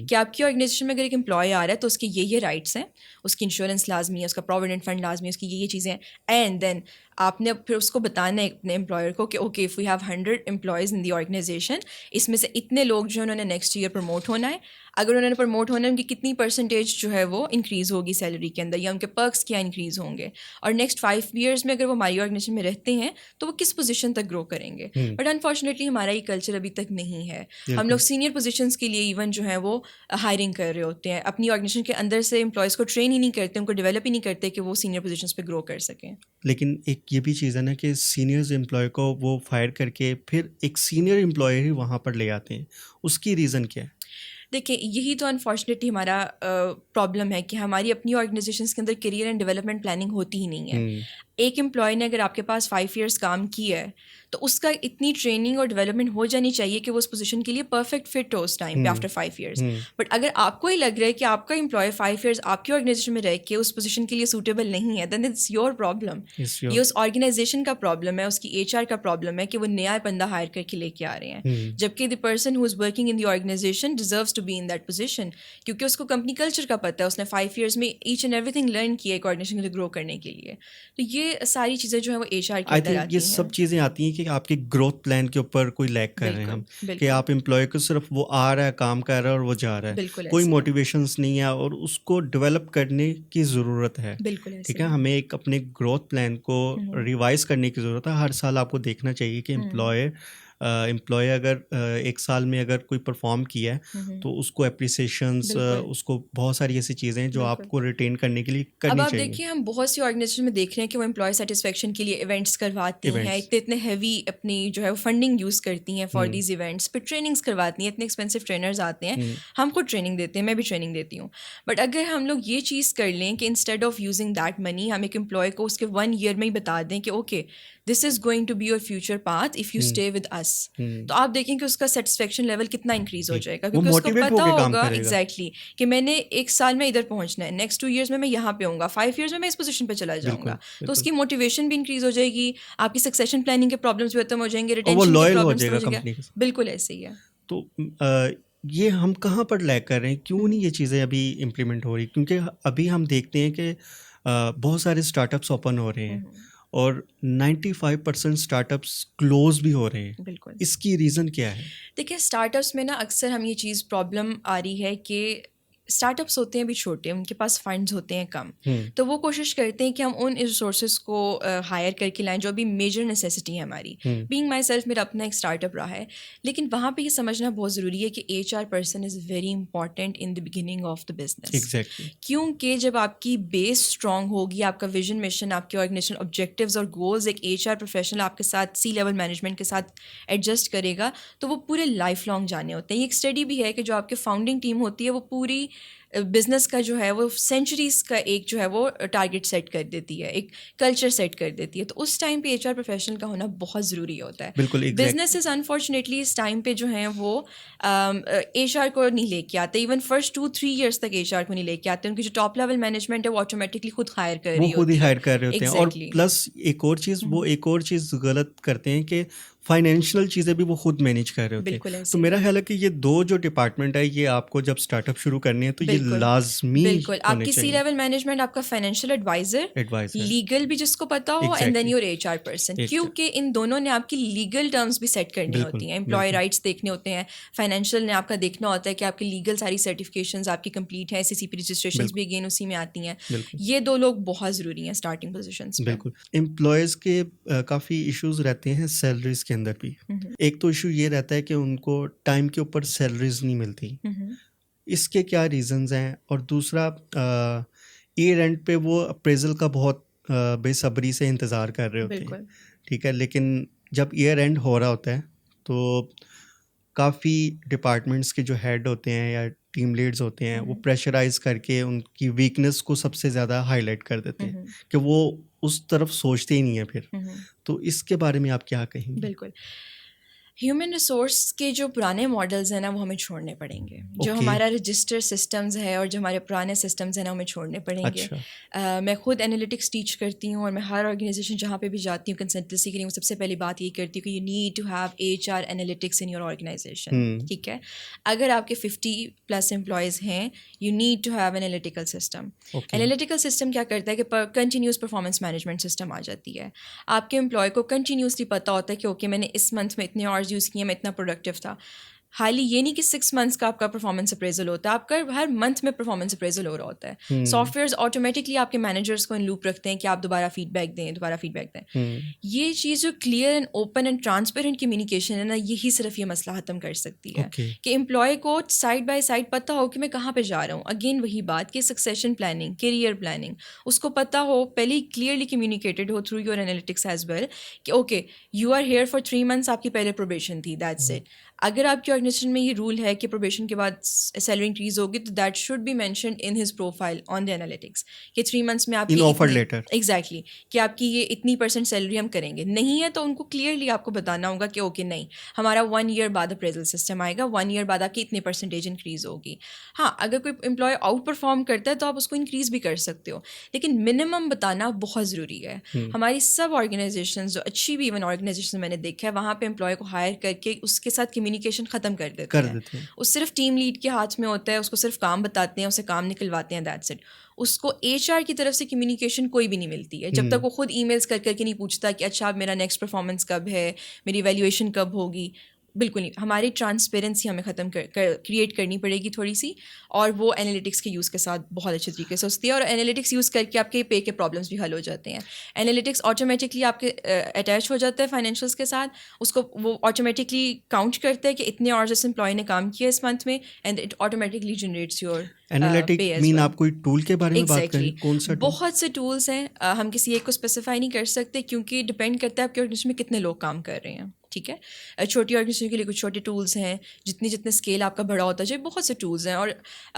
کہ آپ کی آرگنائزیشن میں اگر ایک امپلائی آ رہا ہے تو اس کے یہ رائٹس ہیں, اس کی انشورنس لازمی ہے, اس کا پروویڈنٹ فنڈ لازمی ہے, اس کی یہ چیزیں ہیں. اینڈ دین آپ نے پھر اس کو بتانا ہے اپنے امپلائر کو کہ okay if we have 100 employees in the organization, اس میں سے اتنے لوگ جو ہیں انہوں نے نیکسٹ ایئر پروموٹ ہونا ہے. اگر انہوں نے پروموٹ ہونا ہے, ان کی کتنی پرسنٹیج جو ہے وہ انکریز ہوگی سیلری کے اندر, یا ان کے پرکس کیا انکریز ہوں گے, اور نیکسٹ 5 ایئرس میں اگر وہ ہماری آرگنائزیشن میں رہتے ہیں تو وہ کس پوزیشن تک گرو کریں گے. بٹ انفارچونیٹلی ہمارا یہ کلچر ابھی تک نہیں ہے. ہم لوگ سینئر پوزیشنس کے لیے ایون جو ہے وہ ہائرنگ کر رہے ہوتے ہیں, اپنی آرگنائزیشن کے اندر سے امپلائیز کو ٹرین ہی نہیں کرتے, ان کو ڈیولپ ہی نہیں کرتے کہ وہ سینئر پوزیشنس پہ گرو کر سکیں. لیکن ایک یہ بھی چیز ہے نا کہ سینئرز امپلائی کو وہ فائر کر کے پھر ایک سینئر امپلائی ہی وہاں پر لے آتے ہیں, اس کی ریزن کیا ہے؟ دیکھیں یہی تو انفارچونیٹلی ہمارا پرابلم ہے کہ ہماری اپنی آرگنائزیشنس کے اندر کیریئر اینڈ ڈیولپمنٹ پلاننگ ہوتی ہی نہیں ہے. ایک امپلائی نے اگر آپ کے پاس 5 ایئرس کام کیا ہے تو اس کا اتنی ٹریننگ اور ڈیولپمنٹ ہو جانی چاہیے کہ وہ اس پوزیشن کے لیے پرفیکٹ فٹ ہو اس ٹائم پہ آفٹر 5 ایئرس. بٹ اگر آپ کو ہی لگ رہا ہے کہ آپ کا امپلائی 5 ایئرس آپ کی آرگنائزیشن میں رہ کے اس پوزیشن کے لیے سوٹیبل نہیں ہے, دین اٹس یور پرابلم. یہ اس آرگنائزیشن کا پرابلم ہے, اس کی HR کا پرابلم ہے کہ وہ نیا بندہ ہائر کر کے لے کے آ رہے ہیں, جبکہ the person who is working in the organization deserves to be in that position, کیونکہ اس کو کمپنی کلچر کا پتہ ہے, اس نے 5 ایئرس میں H and everything learn کیا ہے کوآرڈینیشن کو گرو کرنے کے لیے. تو یہ ساری چیزیں جو ہیں وہ HR کے اندر آتی ہیں. یہ سب چیزیں آتی ہیں کہ آپ کے گروتھ پلان کے اوپر کوئی لیک کر رہے ہیں ہم, کہ آپ امپلائی کو صرف وہ آ رہا ہے, کام کر رہا ہے اور وہ جا رہا ہے, کوئی موٹیویشنس نہیں ہے اور اس کو ڈیولپ کرنے کی ضرورت ہے. ٹھیک ہے, ہمیں ایک اپنے گروتھ پلان کو ریوائز کرنے کی ضرورت ہے. ہر سال آپ کو دیکھنا چاہیے کہ امپلائی اگر 1 سال میں اگر کوئی پرفارم کیا ہے تو اس کو اپریسیشنس, اس کو بہت ساری ایسی چیزیں ہیں جو آپ کو ریٹین کرنے کے لیے کرنی چاہیے. اب آپ دیکھیے ہم بہت سی آرگنائزیشن میں دیکھ رہے ہیں کہ وہ امپلائی سیٹسفیکشن کے لیے ایونٹس کرواتی ہیں, اتنے ہیوی اپنی جو ہے وہ فنڈنگ یوز کرتی ہیں فار دیز ایونٹس, پھر ٹریننگس کرواتی ہیں, اتنے ایکسپینسو ٹرینرز آتے ہیں, ہم خود ٹریننگ دیتے ہیں, میں بھی ٹریننگ دیتی ہوں. بٹ اگر ہم لوگ یہ چیز کر لیں کہ instead of using that money ہم ایک امپلائی کو اس کے 1 ایئر میں ہی بتا دیں کہ okay this is going to be your future path if you stay with us, تو آپ دیکھیں کہ اس کا سیٹسفیکشن لیول کتنا انکریز ہو جائے گا, کیونکہ اس کو پتہ ہوگا ایگزیکٹلی کہ میں نے 1 سال میں ادھر پہنچنا ہے, نیکسٹ 2 ایئرس میں یہاں پہ ہوں گا, 5 ایئرس میں میں اس پوزیشن پہ چلا جاؤں گا. تو اس کی موٹیویشن بھی انکریز ہو جائے گی, آپ کی سکسیشن پلاننگ کے پرابلمس بھی ختم ہو جائیں گے, ریٹینشن کے پرابلمس ختم ہو جائیں گے. بالکل ایسے ہی ہے. تو یہ ہم کہاں پر لیک کر رہے ہیں, کیوں نہیں یہ چیزیں ابھی امپلیمنٹ ہو رہی؟ کیونکہ ابھی ہم دیکھتے ہیں کہ بہت سارے اسٹارٹ اپس اوپن ہو رہے ہیں اور 95% اسٹارٹ اپس کلوز بھی ہو رہے ہیں. بالکل. اس کی ریزن کیا ہے؟ دیکھیں اسٹارٹ اپس میں نا اکثر ہم یہ چیز پرابلم آ رہی ہے کہ اسٹارٹ اپس ہوتے ہیں بھی چھوٹے, ان کے پاس فنڈز ہوتے ہیں کم, تو وہ کوشش کرتے ہیں کہ ہم ان ریسورسز کو ہائر کر کے لائیں جو ابھی میجر نیسیسٹی ہے ہماری. بینگ مائی سیلف میرا اپنا ایک اسٹارٹ اپ رہا ہے, لیکن وہاں پہ یہ سمجھنا بہت ضروری ہے کہ HR person is very important in the beginning of the business. کیونکہ جب آپ کی بیس اسٹرانگ ہوگی, آپ کا ویژن مشن, آپ کے آرگنائزیشن آبجیکٹیوز اور گولز ایک HR پروفیشنل آپ کے ساتھ سی لیول مینجمنٹ کے ساتھ ایڈجسٹ کرے گا, تو وہ پورے لائف لانگ جانے ہوتے ہیں. یہ ایک اسٹڈی بھی ہے کہ جو آپ کے فاؤنڈنگ ٹیم ہوتی ہے وہ پوری بزنس کا جو ہے وہ سینچریز کا ایک جو ہے وہ ٹارگیٹ سیٹ کر دیتی ہے, ایک کلچر سیٹ کر دیتی ہے. تو اس ٹائم پہ HR پروفیشنل کا ہونا بہت ضروری ہوتا ہے. بالکل. بزنسز انفارچونیٹلی اس ٹائم پہ جو ہیں وہ HR کو نہیں لے کے آتے, ایون فرسٹ 2-3 ایئرس تک HR کو نہیں لے کے آتے. ان کی جو ٹاپ لیول مینجمنٹ ہے وہ آٹومیٹکلی خود ہائر کر رہی ہوتی ہے, وہ خود ہی ہائر کر رہے ہوتے ہیں. اور پلس ایک اور چیز غلط کرتے ہیں کہ فائنینشیل چیزیں بھی وہ خود مینیج کر رہے ہوتے ہیں. تو میرا خیال ہے کہ یہ 2 جو ڈپارٹمنٹ ہے یہ آپ کو جب اسٹارٹ اپ شروع کرنی ہے تو یہ لازمی بالکل آپ کی سی لیول مینجمنٹ, آپ کا فائنینشیل ایڈوائزر, لیگل بھی جس کو پتا ہو, and then your HR person, کیونکہ ان دونوں نے آپ کی لیگل ٹرمز بھی سیٹ کرنی ہوتی ہیں, امپلائی رائٹس دیکھنے ہوتے ہیں, فائنینشیل نے آپ کا دیکھنا ہوتا ہے کہ آپ کی لیگل ساری سرٹیفکیشنز آپ کی کمپلیٹ ہیں, SEC پی رجسٹریشنز بھی اگین اسی میں آتی ہیں. یہ 2 لوگ بہت ضروری ہیں اسٹارٹنگ پوزیشنز پہ. بالکل. امپلائیز کے کافی ایشوز رہتے ہیں سیلریز کے اندر بھی. ایک تو ایشو یہ رہتا ہے کہ ان کو ٹائم کے اوپر سیلریز نہیں ملتی, اس کے کیا ریزنز ہیں؟ اور دوسرا ایئر اینڈ پہ وہ اپریزل کا بہت بے صبری سے انتظار کر رہے ہوتے ہیں. ٹھیک ہے, لیکن جب ایئر اینڈ ہو رہا ہوتا ہے تو کافی ڈپارٹمنٹس کے جو ہیڈ ہوتے ہیں یا ٹیم لیڈز ہوتے ہیں وہ پریشرائز کر کے ان کی ویکنس کو سب سے زیادہ ہائی لائٹ کر دیتے ہیں کہ وہ اس طرف سوچتے ہی نہیں ہیں پھر. تو اس کے بارے میں آپ کیا کہیں گے؟ بالکل. ہیومن ریسورس کے جو پرانے ماڈلز ہیں نا وہ ہمیں چھوڑنے پڑیں گے. جو ہمارا رجسٹر سسٹمز ہے اور جو ہمارے پرانے سسٹمز ہیں نا ہمیں چھوڑنے پڑیں گے. میں خود انالیٹکس ٹیچ کرتی ہوں اور میں ہر آرگنائزیشن جہاں پہ بھی جاتی ہوں کنسلٹنسی کے لیے, سب سے پہلی بات یہ کرتی ہوں کہ you need to have HR analytics in your organization. ٹھیک ہے, اگر آپ کے 50+ امپلائیز ہیں you need to have analytical system. Analytical system کیا کرتا ہے کہ کنٹینیوس پرفارمنس مینجمنٹ سسٹم آ جاتی ہے. آپ کے امپلائی کو کنٹینیوسلی پتہ ہوتا ہے کہ اوکے میں نے اس منتھ میں اتنے آورز یوز کیے, میں اتنا پروڈکٹیو تھا. حالی یہ نہیں کہ 6 months کا آپ کا پرفارمنس اپریزل ہوتا ہے, آپ کا ہر منتھ میں پرفارمنس اپریزل ہو رہا ہوتا ہے. سافٹ ویئرز آٹومیٹکلی آپ کے مینیجرس کو ان لوپ رکھتے ہیں کہ آپ دوبارہ فیڈ بیک دیں. یہ چیز جو clear and open and transparent communication ہے نا, یہی صرف یہ مسئلہ ختم کر سکتی ہے کہ امپلائی کو سائڈ بائی سائڈ پتہ ہو کہ میں کہاں پہ جا رہا ہوں. اگین وہی بات کہ سکسیشن پلاننگ, کیریئر پلاننگ, اس کو پتہ ہو, پہلے کلیئرلی کمیونیکیٹڈ ہو through your analytics as well کہ okay you are here for 3 months, آپ کی پہلے پروبیشن تھی, دیٹس اٹ. اگر آپ کی آرگنائزیشن میں یہ رول ہے کہ پروبیشن کے بعد سیلری انکریز ہوگی تو that should be mentioned in his profile on the analytics کہ 3 months میں آپ کی آفر لیٹر ایگزیکٹلی کہ آپ کی یہ اتنی % سیلری ہم کریں گے. نہیں ہے تو ان کو کلیئرلی آپ کو بتانا ہوگا کہ اوکے نہیں, ہمارا 1 year بعد اپریزل سسٹم آئے گا, 1 year بعد آپ کی اتنی % انکریز ہوگی. ہاں اگر کوئی امپلائی آؤٹ پرفارم کرتا ہے تو آپ اس کو انکریز بھی کر سکتے ہو, لیکن منیمم بتانا بہت ضروری ہے. ہماری سب آرگنائزیشنز جو اچھی بھی ایون آرگنائزیشن میں نے دیکھا ہے, وہاں پہ امپلائی کو ہائر کر کے اس کے ساتھ کمیونیکیشن ختم کر دیتے ہیں. اس صرف ٹیم لیڈ کے ہاتھ میں ہوتا ہے, اس کو صرف کام بتاتے ہیں, اسے کام نکلواتے ہیں, دیٹس اٹ. اس کو HR کی طرف سے کمیونیکیشن کوئی بھی نہیں ملتی ہے جب تک وہ خود ای میلس کر کے نہیں پوچھتا کہ اچھا اب میرا نیکسٹ پرفارمنس کب ہے, میری ایویلیویشن کب ہوگی. بالکل نہیں. ہماری ٹرانسپیرنسی ہمیں ختم کریٹ کرنی پڑے گی تھوڑی سی, اور وہ انالیٹکس کے یوز کے ساتھ بہت اچھے طریقے سے ہوتی ہے. اور انالیٹکس یوز کر کے آپ کے پے کے پرابلمس بھی حل ہو جاتے ہیں. انالیٹکس آٹومیٹکلی آپ کے اٹیچ ہو جاتا ہے فائنینشیلس کے ساتھ, اس کو وہ آٹومیٹکلی کاؤنٹ کرتا ہے کہ اتنے آورس اس امپلائی نے کام کیا اس منتھ میں, and it automatically generates your analytic man. آپ کوئی ٹول کے بارے میں بات کریں, کون سا؟ بہت سے ٹولس ہیں, ہم کسی ایک کو اسپیسیفائی نہیں کر سکتے کیونکہ ڈپینڈ کرتا ہے آپ کے آرگنائزیشن میں کتنے لوگ کام کر رہے ہیں. ٹھیک ہے, چھوٹی آرگنائزیشن کے لیے کچھ چھوٹے ٹولس ہیں, جتنے اسکیل آپ کا بڑا ہوتا جائے بہت سے ٹولس ہیں. اور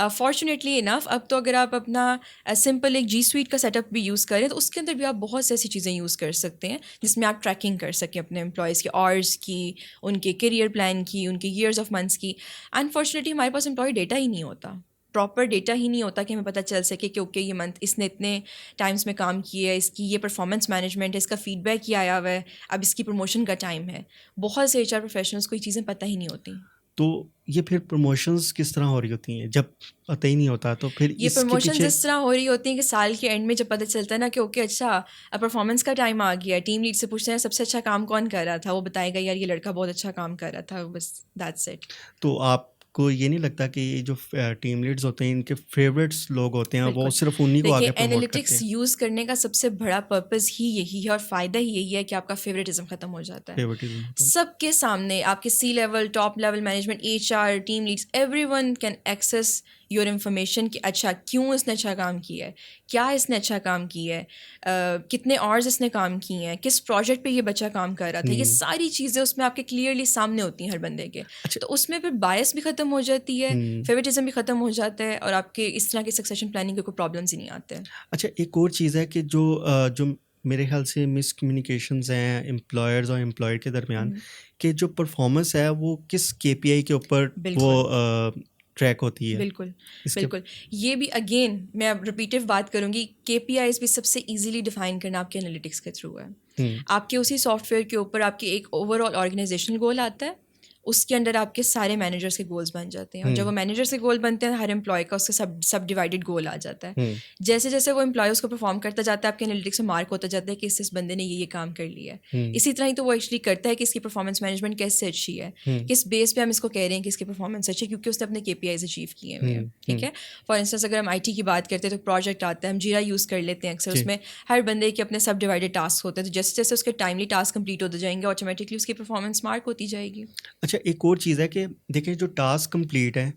فارچونیٹلی انف اب تو اگر آپ اپنا سمپل ایک جی سویٹ کا سیٹ اپ بھی یوز کریں تو اس کے اندر بھی آپ بہت سی ایسی چیزیں یوز کر سکتے ہیں جس میں آپ ٹریکنگ کر سکیں اپنے امپلائیز کے آورس کی, ان کے کیریئر پلان کی, ان کے ایئرز آف منتھس کی. انفارچونیٹلی ہمارے پاس امپلائی ڈیٹا ہی نہیں ہوتا, پراپر ڈیٹا ہی نہیں ہوتا کہ ہمیں پتہ چل سکے کہ اوکے یہ منتھ اس نے اتنے ٹائمس میں کام کیا ہے, اس کی یہ پرفارمنس مینجمنٹ ہے, اس کا فیڈ بیک یہ آیا ہوا ہے, اب اس کی پروموشن کا ٹائم ہے. بہت سے HR پروفیشنلس کو یہ چیزیں پتہ ہی نہیں ہوتی. تو یہ پھر پروموشنز کس طرح ہو رہی ہوتی ہیں جب پتہ ہی نہیں ہوتا؟ تو پھر یہ پروموشنز اس طرح ہو رہی ہوتی ہیں کہ سال کے اینڈ میں جب پتہ چلتا ہے نا کہ اوکے اچھا پرفارمنس کا ٹائم آ گیا ہے, ٹیم لیڈ سے پوچھتے ہیں سب سے اچھا کام کون کر رہا تھا, وہ بتائے گا یار یہ لڑکا بہت اچھا کام کر رہا تھا, بس دیٹس اٹ. تو آپ کو یہ نہیں لگتا کہ یہ جو ٹیم لیڈز ہوتے ہیں ان کے فیوریٹس لوگ ہوتے ہیں وہ صرف انہیں کو آگے پروموٹ کرتے ہیں؟ انالیٹکس یوز کرنے کا سب سے بڑا پرپز ہی یہی ہے اور فائدہ ہی یہی ہے کہ آپ کا فیوریٹزم ختم ہو جاتا ہے. سب کے سامنے آپ کے C level, top level management, HR, team leads, every one can access your information کہ اچھا کیوں اس نے اچھا کام کیا ہے, کیا اس نے اچھا کام کیا ہے, کتنے آورز اس نے کام کیے ہیں, کس پروجیکٹ پہ یہ بچہ کام کر رہا تھا. یہ ساری چیزیں اس میں آپ کے کلیئرلی سامنے ہوتی ہیں ہر بندے کے. تو اس میں پھر بائس بھی ختم ہو جاتی ہے, فیوریٹزم بھی ختم ہو جاتا ہے, اور آپ کے اس طرح کی سکسیشن پلاننگ کے کوئی پرابلمس ہی نہیں آتے. اچھا ایک اور چیز ہے کہ جو میرے خیال سے مس کمیونیکیشنز ہیں امپلائرز اور امپلائر کے درمیان, کہ جو پرفارمنس ہے وہ کس KPI کے اوپر وہ ٹریک ہوتی ہے. بالکل بالکل. یہ بھی اگین میں اب ریپیٹیو بات کروں گی, KPIs بھی سب سے ایزیلی ڈیفائن کرنا آپ کے انالیٹکس کے تھرو ہے. آپ کے اسی سافٹ ویئر کے اوپر آپ کے ایک اوور آل آرگنائزیشنل گول آتا ہے, اس کے اندر آپ کے سارے مینیجرس کے گولس بن جاتے ہیں, اور جب وہ مینیجرس کے گول بنتے ہیں ہر امپلائی کا اس کا سب ڈیوائڈیڈ گول آ جاتا ہے. جیسے جیسے وہ امپلائی اس کو پرفارم کرتا جاتا ہے آپ کے انالیٹکس میں مارک ہوتا جاتا ہے کہ اس بندے نے یہ کام کر لیا ہے. اسی طرح ہی تو وہ ایکچولی کرتا ہے کہ اس کی پرفارمنس مینجمنٹ کیسے اچھی ہے, کس بیس پہ ہم اس کو کہہ رہے ہیں کہ اس کی پرفارمنس اچھی ہے, کیونکہ اس نے اپنے KPIs اچیو کیے ہوئے ہیں. ٹھیک ہے, فار انسٹنس اگر ہم IT کی بات کرتے ہیں تو پروجیکٹ آتا ہے, ہم جیرا یوز کر لیتے ہیں اکثر, اس میں ہر بندے کے اپنے سب ڈیوائڈیڈ ٹاسک ہوتے ہیں, تو جیسے جیسے اس کے ٹائملی ٹاسک کمپلیٹ ہوتے جائیں گے آٹومیٹکلی اس کی پرفارمنس مارک ہوتی جائے گی. اچھا ایک اور چیز ہے کہ دیکھیں جو ٹاسک کمپلیٹ ہے,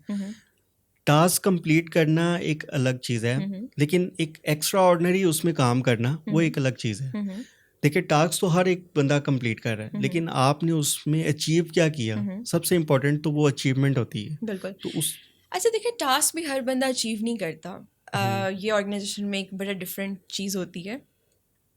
ٹاسک کمپلیٹ کرنا ایک الگ چیز ہے, لیکن ایک ایکسٹرا آرڈنری اس میں کام کرنا وہ ایک الگ چیز ہے. دیکھیں ٹاسک تو ہر ایک بندہ کمپلیٹ کر رہا ہے, لیکن آپ نے اس میں اچیو کیا کیا, سب سے امپورٹنٹ تو وہ اچیومنٹ ہوتی ہے. بالکل. تو اس اچھا دیکھیں ٹاسک بھی ہر بندہ اچیو نہیں کرتا. یہ آرگنائزیشن میں ایک بڑا ڈفرینٹ چیز ہوتی ہے,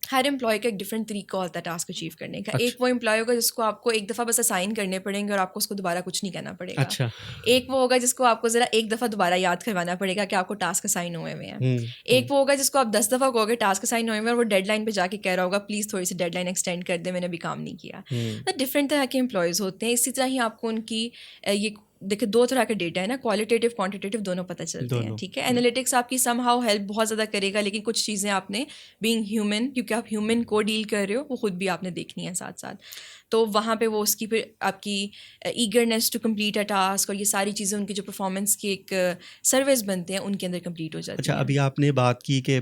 ہر امپلائی کا ایک ڈفرینٹ طریقہ ہوتا ہے ٹاسک اچیو کرنے کا. ایک وہ امپلائی ہوگا جس کو آپ کو ایک دفعہ بس اسائن کرنے پڑیں گے اور آپ کو اس کو دوبارہ کچھ نہیں کہنا پڑے گا. ایک وہ ہوگا جس کو آپ کو ذرا ایک دفعہ دوبارہ یاد کروانا پڑے گا کہ آپ کو ٹاسک اسائن ہوئے ہوئے ہیں. ایک وہ ہوگا جس کو آپ 10 دفعہ کہو گے ٹاسک اسائن ہوئے ہوئے اور وہ ڈیڈ لائن پہ جا کے کہہ رہا ہوگا پلیز تھوڑی سی ڈیڈ لائن ایکسٹینڈ کر دیں, میں نے ابھی کام نہیں کیا. تو ڈفرینٹ طرح کے امپلائیز ہوتے ہیں. اسی طرح ہی آپ کو ان کی یہ دیکھیں 2 طرح کا ڈیٹا ہے نا, کوالٹیٹیو کوانٹیٹیو دونوں پتہ چلتے ہیں, ٹھیک ہے. انالیٹکس آپ کی سم ہاؤ ہیلپ بہت زیادہ کرے گا, لیکن کچھ چیزیں آپ نے بینگ ہیومن, کیونکہ آپ ہیومن کو ڈیل کر رہے ہو, وہ خود بھی آپ نے دیکھنی ہے ساتھ ساتھ. تو وہاں پہ وہ اس کی پھر آپ کی ایگرنیس ٹو کمپلیٹ اے ٹاسک اور یہ ساری چیزیں ان کی جو پرفارمنس کی ایک سروس بنتے ہیں ان کے اندر کمپلیٹ ہو جاتی ہیں. اچھا, ابھی آپ نے بات کی کہ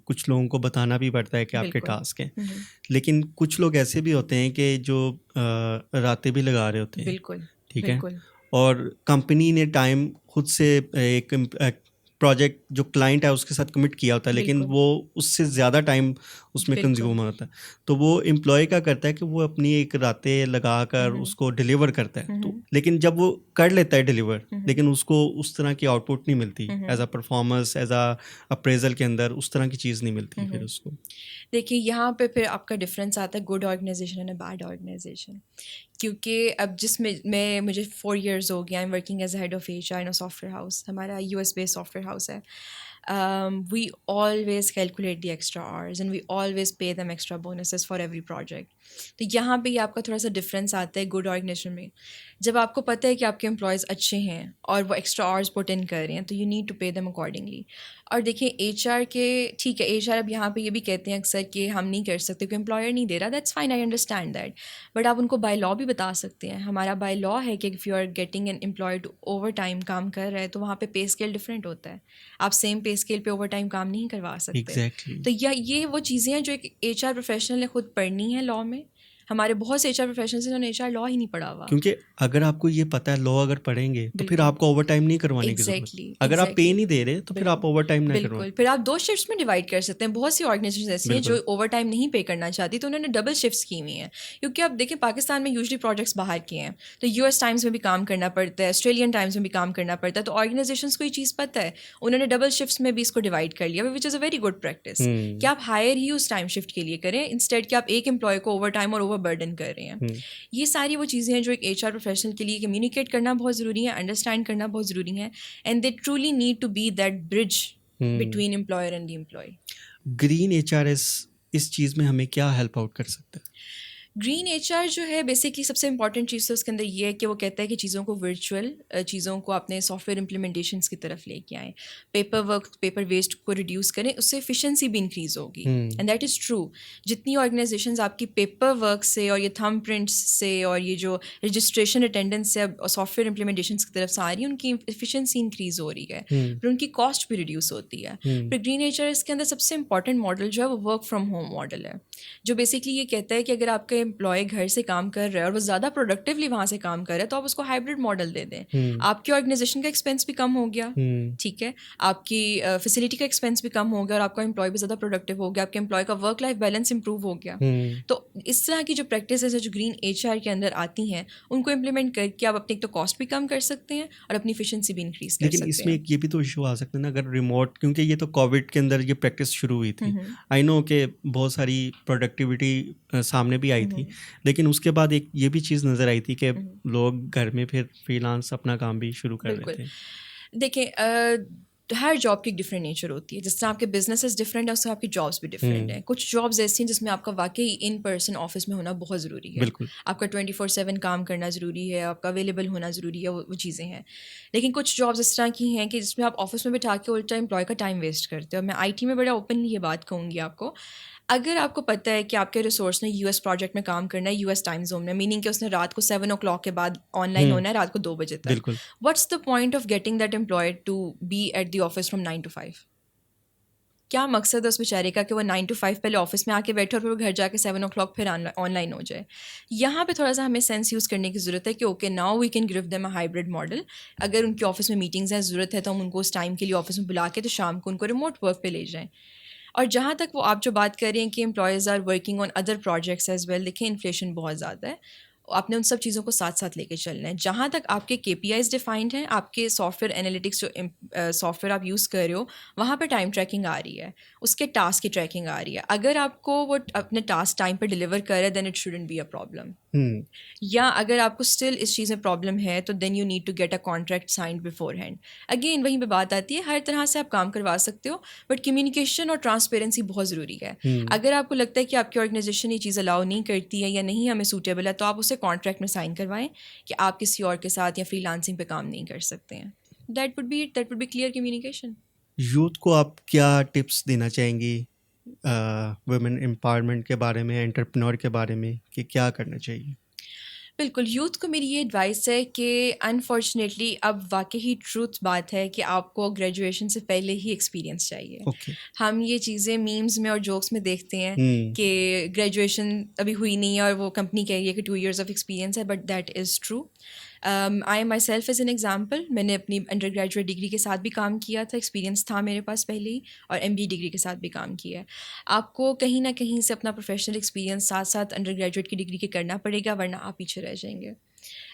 کچھ لوگوں کو بتانا بھی پڑتا ہے کہ آپ کے ٹاسک ہیں, لیکن کچھ لوگ ایسے بھی ہوتے ہیں کہ جو راتیں بھی لگا رہے ہوتے ہیں. بالکل, ٹھیک ہے, اور کمپنی نے ٹائم خود سے ایک پروجیکٹ جو کلائنٹ ہے اس کے ساتھ کمٹ کیا ہوتا ہے, لیکن وہ اس سے زیادہ ٹائم اس میں کنزیوم ہوتا ہے, تو وہ امپلائی کا کرتا ہے کہ وہ اپنی ایک راتیں لگا کر اس کو ڈیلیور کرتا ہے. تو لیکن جب وہ کر لیتا ہے ڈیلیور, لیکن اس کو اس طرح کی آؤٹ پٹ نہیں ملتی as a performance, as a appraisal کے اندر اس طرح کی چیز نہیں ملتی پھر اس کو. دیکھیے یہاں پہ پھر آپ کا ڈفرینس آتا ہے good organization and bad organization. کیونکہ اب جس میں مجھے 4 years ہو گیا, I am working as a head of HR in a software house. ہمارا US base software house ہے. We always calculate the extra hours and we always pay them extra bonuses for every project. تو یہاں پہ یہ آپ کا تھوڑا سا ڈفرینس آتا ہے گڈ آرگنائزیشن میں. جب آپ کو پتہ ہے کہ آپ کے امپلائیز اچھے ہیں اور وہ ایکسٹرا آورس پٹ ان کر رہے ہیں, تو you need to pay them accordingly. اور دیکھیں HR کے, ٹھیک ہے HR اب یہاں پہ یہ بھی کہتے ہیں اکثر کہ ہم نہیں کر سکتے کہ امپلائر نہیں دے رہا, that's fine, I understand that, but آپ ان کو بائی لاء بھی بتا سکتے ہیں. ہمارا بائی لاء ہے کہ if you are getting an employee to overtime کام کر رہا ہے تو وہاں پہ پے اسکیل ڈفرینٹ ہوتا ہے. آپ سیم پے اسکیل پہ اوور ٹائم کام نہیں کروا سکتے. تو یہ وہ چیزیں ہیں جو ایک HR پروفیشنل نے خود پڑھنی ہے لاء میں. ہمارے بہت سے HR پروفیشنلز ہیں جنہوں نے HR لاء ہی نہیں پڑھا ہوا. کیونکہ اگر آپ کو یہ پتہ ہے لاء اگر پڑھیں گے تو پھر آپ کو اوور ٹائم نہیں کروانے کی ضرورت. اگر آپ پے نہیں دے رہے تو پھر آپ اوور ٹائم نہ کروائیں. بالکل, پھر آپ 2 شفٹس میں ڈیوائڈ کر سکتے ہیں. بہت سی آرگنائزیشن ایسی ہیں جو اوور ٹائم نہیں پے کرنا چاہتی, تو انہوں نے ڈبل شفٹس کی ہوئی ہیں. کیونکہ آپ دیکھیں پاکستان میں یوزلی پروجیکٹس باہر کے ہیں, تو US ٹائمز میں بھی کام کرنا پڑتا ہے, آسٹریلین ٹائمز میں بھی کام کرنا پڑتا ہے. تو آرگنائزیشنس کو یہ چیز پتہ ہے, انہوں نے ڈبل شفٹس میں بھی اس کو ڈیوائڈ کر لیا, وچ از اے ویری گڈ پریکٹس, کہ آپ ہائر ہی اس ٹائم شفٹ کے لیے کریں انسٹیڈ کہ آپ ایک امپلائی کو اوور ٹائم اور اوور برڈن کر رہے ہیں. یہ ساری وہ چیزیں ہیں جو ایک HR پروفیشنل کے لیے کمیونیکیٹ کرنا بہت ضروری ہے, انڈرسٹینڈ کرنا بہت ضروری ہے, and they truly need to be that bridge between employer and the employee. Green HRS اس چیز میں ہمیں کیا ہیلپ آؤٹ کر سکتا ہے؟ گرین HR جو ہے بیسکلی سب سے امپورٹنٹ چیز تو اس کے اندر یہ ہے کہ وہ کہتا ہے کہ چیزوں کو ورچوئل چیزوں کو اپنے سافٹ ویئر امپلیمنٹیشنس کی طرف لے کے آئیں, پیپر ویسٹ کو ریڈیوس کریں, اس سے ایفیشنسی بھی انکریز ہوگی. And that is true. جتنی آرگنائزیشنز آپ کی پیپر ورک سے اور یہ تھم پرنٹس سے اور یہ جو رجسٹریشن اٹینڈنس سے اب سافٹ ویئر امپلیمنٹیشنس کی طرف سے آ رہی ہیں, ان کی ایفیشنسی انکریز ہو رہی ہے, پھر ان کی کاسٹ بھی ریڈیوس ہوتی ہے. پھر گرین HRS کے اندر سب سے امپورٹنٹ ماڈل جو ہے وہ ورک فرام ہوم ماڈل ہے, جو بیسکلی یہ کہتا ہے کہ اگر آپ کے امپلائی گھر سے کام کر رہا ہے اور وہ زیادہ پروڈکٹیولی وہاں سے کام کر رہا ہے, تو آپ اس کو ہائبرڈ ماڈل دے دیں. آپ کی آرگنائزیشن کا ایکسپینس بھی کم ہو گیا, ٹھیک ہے, آپ کی فیسلٹی کا ایکسپینس بھی کم ہو گیا, اور آپ کا امپلائی بھی زیادہ پروڈکٹیو ہو گیا, آپ کے امپلائی کا ورک لائف بیلنس امپروو ہو گیا. تو اس طرح کی جو پریکٹسز ہیں جو گرین HR کے اندر آتی ہیں, ان کو امپلیمنٹ کر کے آپ اپنی ایک تو کاسٹ بھی کم کر سکتے ہیں اور اپنی ایفیشنسی بھی انکریز کر سکتے ہیں. لیکن اس میں یہ بھی تو ایشو آ سکتا ہے نا, اگر ریموٹ, کیونکہ یہ تو کووڈ کے اندر یہ پریکٹس شروع ہوئی تھی. آئی نو کہ بہت ساری پروڈکٹیوٹی سامنے بھی آئی تھی, لیکن اس کے بعد ایک یہ بھی چیز نظر آئی تھی کہ لوگ گھر میں پھر فری لانس اپنا کام بھی شروع کر رہے تھے. دیکھیں ہر جاب کی ایک ڈفرینٹ نیچر ہوتی ہے. جس طرح آپ کے بزنسز ڈفرینٹ ہیں, اس سے آپ کی جابس بھی ڈفرینٹ ہیں. کچھ جابس ایسی ہیں جس میں آپ کا واقعی ان پرسن آفس میں ہونا بہت ضروری ہے. آپ کا 24/7 کام کرنا ضروری ہے, آپ کا اویلیبل ہونا ضروری ہے, وہ چیزیں ہیں. لیکن کچھ جابس اس طرح کی ہیں کہ جس میں آپ آفس میں بٹھا کے الٹا امپلائی کا ٹائم ویسٹ کرتے ہو. میں IT میں بڑا اوپنلی یہ بات کہوں گی آپ کو, اگر آپ کو پتہ ہے کہ آپ کے ریسورس نے US پروجیکٹ میں کام کرنا ہے US ٹائم زون میں, میننگ کہ اس نے رات کو 7 o'clock کے بعد آن لائن ہونا ہے, رات کو 2 بجے تک, what's the point of getting that employed to be at the office from 9 to 5؟ کیا مقصد ہے اس بیچارے کا کہ وہ 9 to 5 پہلے آفس میں آ کے بیٹھے اور پھر وہ گھر جا کے 7 o'clock پھر آن لائن ہو جائے؟ یہاں پہ تھوڑا سا ہمیں سینس یوز کرنے کی ضرورت ہے کہ okay now we can give them a hybrid model. اگر ان کی آفس میں میٹنگز ہیں, ضرورت ہے تو ہم ان کو اس ٹائم کے لیے آفس میں بلا کے تو شام کو ان کو ریموٹ ورک پہ لے جائیں. اور جہاں تک وہ آپ جو بات کر رہے ہیں کہ employees are working on other projects as well, دیکھیں انفلیشن بہت زیادہ ہے, آپ نے ان سب چیزوں کو ساتھ ساتھ لے کے چلنا ہے. جہاں تک آپ کے KPIs ڈیفائنڈ ہیں, آپ کے سافٹ ویئر انالیٹکس جو سافٹ ویئر آپ یوز کر رہے ہو, وہاں پہ ٹائم ٹریکنگ آ رہی ہے, اس کے ٹاسک کی ٹریکنگ آ رہی ہے. اگر آپ کو وہ اپنے ٹاسک ٹائم پہ ڈلیور کر رہے ہیں, then it shouldn't be a problem. یا اگر آپ کو اسٹل اس چیز میں پرابلم ہے, تو then you need to get a contract signed beforehand. Again وہیں پہ بات آتی ہے, ہر طرح سے آپ کام کروا سکتے ہو, بٹ کمیونیکیشن اور ٹرانسپیرنسی بہت ضروری ہے. اگر آپ کو لگتا ہے کہ آپ کی آرگنائزیشن یہ چیز الاؤ نہیں کرتی ہے یا نہیں ہمیں سوٹیبل ہے, تو آپ اسے کانٹریکٹ میں سائن کروائیں کہ آپ کسی اور کے ساتھ یا فری لانسنگ پہ کام نہیں کر سکتے ہیں. That would be clear communication. Youth کو آپ کیا ٹپس دینا چاہیں گی ویمن امپاورمنٹ کے بارے میں, انٹرپرینور کے بارے میں, کہ کیا کرنا چاہیے؟ بالکل, یوتھ کو میری یہ ایڈوائس ہے کہ انفارچونیٹلی اب واقعی ٹروتھ بات ہے کہ آپ کو گریجویشن سے پہلے ہی ایکسپیرینس چاہیے. اوکے. ہم یہ چیزیں میمز میں اور جوکس میں دیکھتے ہیں کہ گریجویشن ابھی ہوئی نہیں ہے اور وہ کمپنی کہہ رہی ہے کہ 2 years آف ایکسپیرینس ہے, but that is true. I my self as an example, میں نے اپنی انڈر گریجویٹ ڈگری کے ساتھ بھی کام کیا تھا, ایکسپیرینس تھا میرے پاس پہلے ہی, اور ایم بی ڈگری کے ساتھ بھی کام کیا ہے. آپ کو کہیں نہ کہیں سے اپنا پروفیشنل ایکسپیرینس ساتھ ساتھ انڈر گریجویٹ کی ڈگری کے کرنا پڑے گا, ورنہ آپ پیچھے رہ جائیں گے.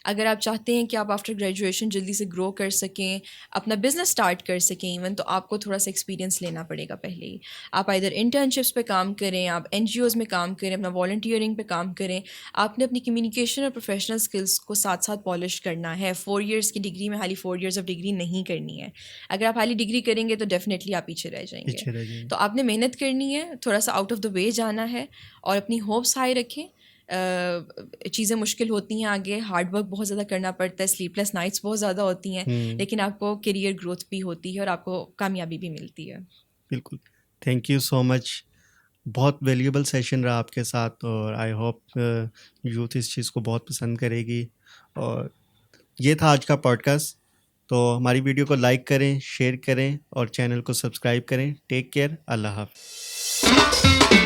اگر آپ چاہتے ہیں کہ آپ آفٹر گریجویشن جلدی سے گرو کر سکیں, اپنا بزنس اسٹارٹ کر سکیں ایون, تو آپ کو تھوڑا سا ایکسپیرینس لینا پڑے گا پہلے ہی. آپ ادھر انٹرنشپس پہ کام کریں, آپ این جی اوز میں کام کریں, اپنا والنٹیئرنگ پہ کام کریں. آپ نے اپنی کمیونیکیشن اور پروفیشنل اسکلس کو ساتھ ساتھ پالش کرنا ہے. 4 years کی ڈگری میں خالی 4 years آف ڈگری نہیں کرنی ہے. اگر آپ خالی ڈگری کریں گے تو ڈیفینیٹلی آپ پیچھے رہ جائیں گے. تو آپ نے محنت کرنی ہے, تھوڑا سا آؤٹ آف دا وے جانا ہے, اور اپنی ہوپس ہائی رکھیں. چیزیں مشکل ہوتی ہیں آگے, ہارڈ ورک بہت زیادہ کرنا پڑتا ہے, سلیپ لیس نائٹس بہت زیادہ ہوتی ہیں, لیکن آپ کو کیریئر گروتھ بھی ہوتی ہے اور آپ کو کامیابی بھی ملتی ہے. بالکل. تھینک یو سو مچ. بہت ویلیوبل سیشن رہا آپ کے ساتھ, اور آئی ہوپ یوتھ اس چیز کو بہت پسند کرے گی. اور یہ تھا آج کا پوڈ کاسٹ. تو ہماری ویڈیو کو لائک کریں, شیئر کریں اور چینل کو سبسکرائب کریں. Take care. اللہ حافظ.